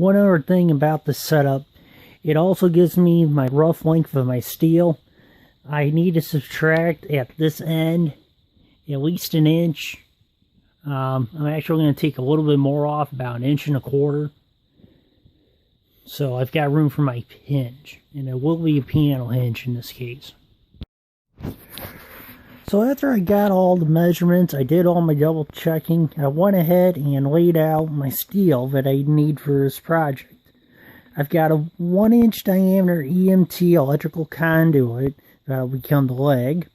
One other thing about this setup, it also gives me my rough length of my steel. I need to subtract at this end at least an inch. I'm actually going to take a little bit more off, about 1.25 inches. So I've got room for my hinge, and it will be a panel hinge in this case. So after I got all the measurements, I did all my double checking. I went ahead and laid out my steel that I need for this project. I've got a 1-inch diameter EMT electrical conduit that'll become the leg.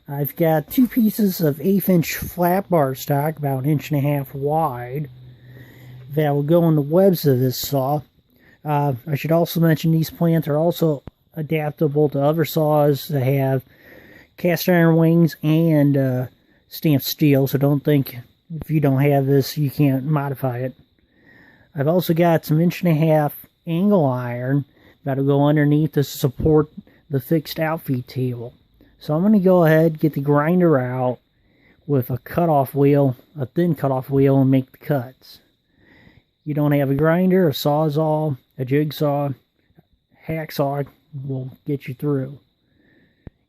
I've got 2 pieces of 1/8-inch flat bar stock, about 1.5 inches wide, that will go in the webs of this saw. I should also mention these plants are also adaptable to other saws that have cast iron wings and stamped steel, so don't think if you don't have this you can't modify it. I've also got some 1.5-inch angle iron that'll go underneath to support the fixed outfeed table. So I'm going to go ahead, get the grinder out with a cutoff wheel, a thin cutoff wheel, and make the cuts. You don't have a grinder, a sawzall, a jigsaw, hacksaw will get you through.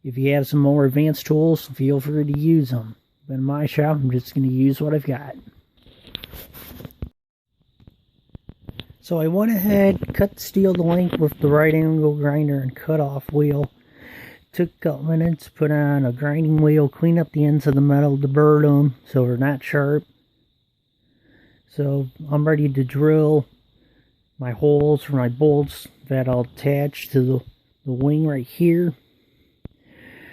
If you have some more advanced tools, feel free to use them. But in my shop, I'm just going to use what I've got. So I went ahead, cut the steel to length with the right angle grinder and cutoff wheel. Took a couple minutes, put on a grinding wheel, clean up the ends of the metal, deburred them so they're not sharp. So I'm ready to drill my holes for my bolts that I'll attach to the wing right here.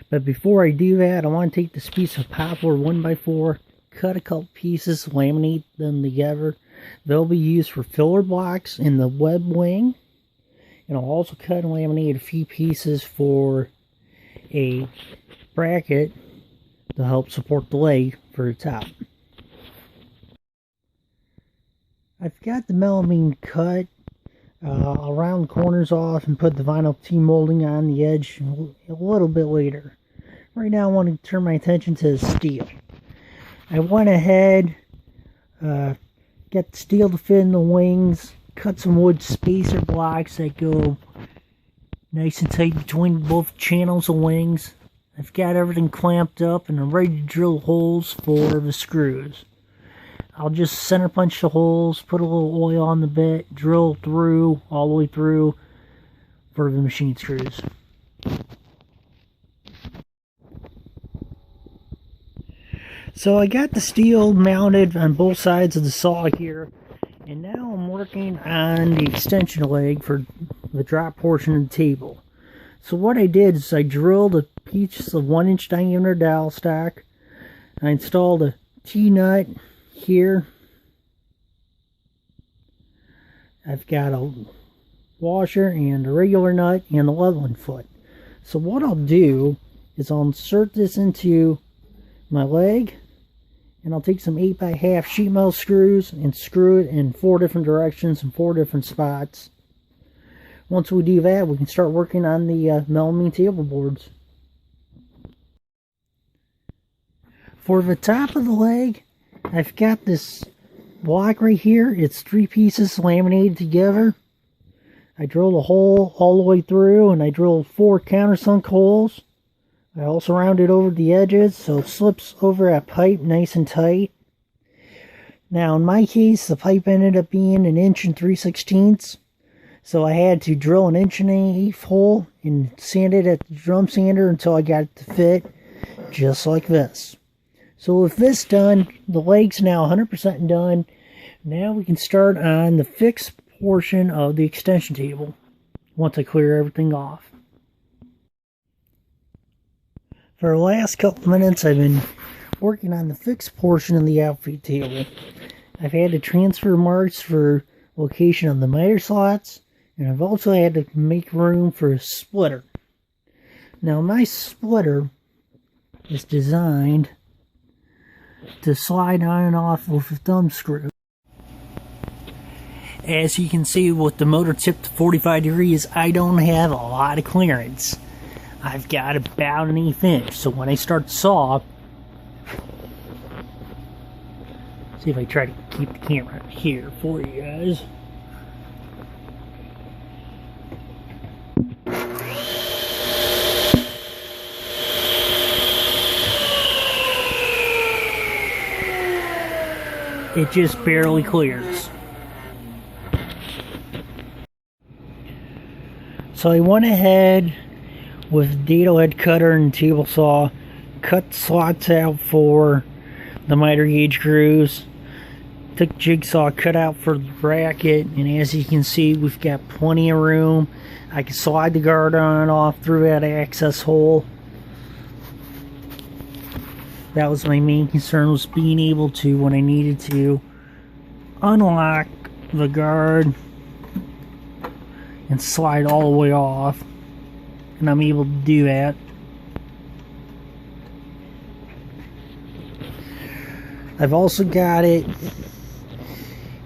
But before I do that, I want to take this piece of poplar 1x4, cut a couple pieces, laminate them together. They'll be used for filler blocks in the web wing. And I'll also cut and laminate a few pieces for a bracket to help support the leg for the top. I've got the melamine cut. I'll round the corners off and put the vinyl T-molding on the edge a little bit later. Right now I want to turn my attention to the steel. I went ahead, got the steel to fit in the wings, cut some wood spacer blocks that go nice and tight between both channels of wings. I've got everything clamped up and I'm ready to drill holes for the screws. I'll just center punch the holes, put a little oil on the bit, drill through, all the way through for the machine screws. So I got the steel mounted on both sides of the saw here, and now I'm working on the extension leg for the drop portion of the table. So what I did is I drilled a piece of 1-inch diameter dowel stock. I installed a T-nut here. I've got a washer and a regular nut and a leveling foot. So what I'll do is I'll insert this into my leg, and I'll take some 8x1/2 sheet metal screws and screw it in 4 different directions and 4 different spots. Once we do that, we can start working on the melamine table boards. For the top of the leg, I've got this block right here. It's 3 pieces laminated together. I drilled a hole all the way through, and I drilled 4 countersunk holes. I also rounded over the edges so it slips over that pipe nice and tight. Now in my case, the pipe ended up being 1 3/16 inches. So I had to drill 1 1/8 hole and sand it at the drum sander until I got it to fit just like this. So with this done, the leg's now 100% done. Now we can start on the fixed portion of the extension table once I clear everything off. For the last couple minutes, I've been working on the fixed portion of the outfeed table. I've had to transfer marks for location of the miter slots, and I've also had to make room for a splitter. Now my splitter is designed to slide on and off with a thumb screw. As you can see, with the motor tipped 45 degrees, I don't have a lot of clearance. I've got about 1/8 inch, so when I start to saw, see if I try to keep the camera here for you guys. it just barely clears. So I went ahead with dado head cutter and table saw, cut slots out for the miter gauge grooves, took jigsaw, cut out for the bracket, and as you can see, we've got plenty of room. I can slide the guard on and off through that access hole. That was my main concern, was being able to, when I needed to, unlock the guard and slide all the way off, and I'm able to do that. I've also got it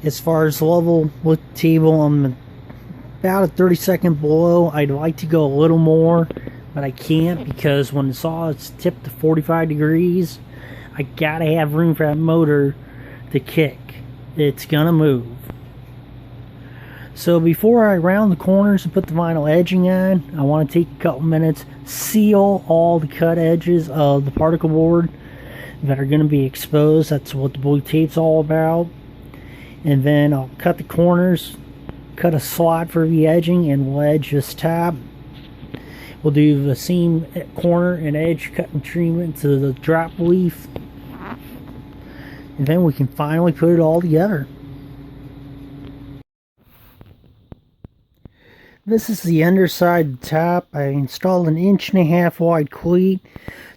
as far as level with the table. I'm about a 30-second below. I'd like to go a little more, but I can't, because when the saw is tipped to 45 degrees, I gotta have room for that motor to kick. It's gonna move. So before I round the corners and put the vinyl edging on, I want to take a couple minutes, seal all the cut edges of the particle board that are going to be exposed. That's what the blue tape's all about. And then I'll cut the corners, cut a slot for the edging, and we'll edge this top. We'll do the seam corner and edge cutting treatment to the drop leaf, and then we can finally put it all together. This is the underside of the top. I installed an 1.5-inch wide cleat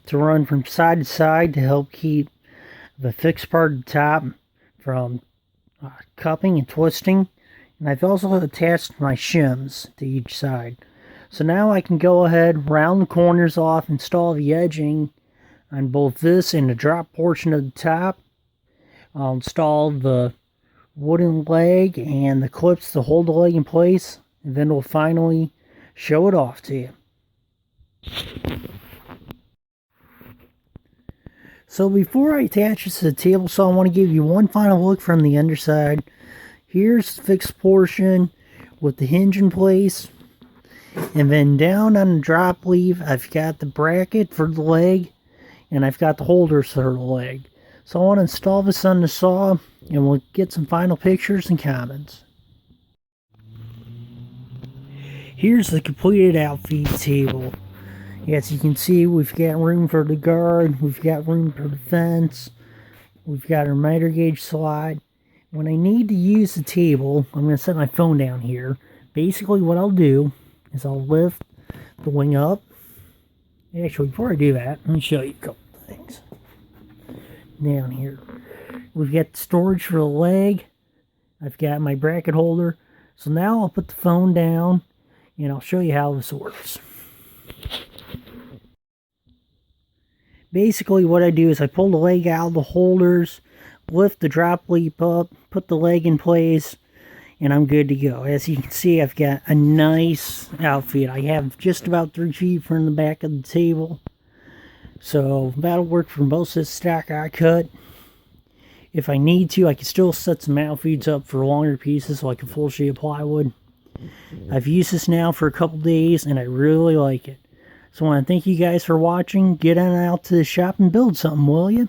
to run from side to side to help keep the fixed part of the top from cupping and twisting. And I've also attached my shims to each side. So now I can go ahead, round the corners off, install the edging on both this and the drop portion of the top. I'll install the wooden leg and the clips to hold the leg in place, and then we'll finally show it off to you. So before I attach this to the table saw, I want to give you one final look from the underside. Here's the fixed portion with the hinge in place. And then down on the drop leaf, I've got the bracket for the leg, and I've got the holders for the leg. So I want to install this on the saw, and we'll get some final pictures and comments. Here's the completed outfeed table. As you can see, we've got room for the guard, we've got room for the fence, we've got our miter gauge slide. When I need to use the table, I'm going to set my phone down here. Basically what I'll do is I'll lift the wing up. Actually, before I do that, let me show you a couple things. Down here, we've got storage for the leg. I've got my bracket holder. So now I'll put the phone down and I'll show you how this works. Basically what I do is I pull the leg out of the holders, lift the drop leaf up, put the leg in place, and I'm good to go. As you can see, I've got a nice outfit. I have just about 3 feet from the back of the table. So that'll work for most of the stock I cut. If I need to, I can still set some outfeeds up for longer pieces like a full sheet of plywood. I've used this now for a couple days and I really like it. So I want to thank you guys for watching. Get on out to the shop and build something, will you?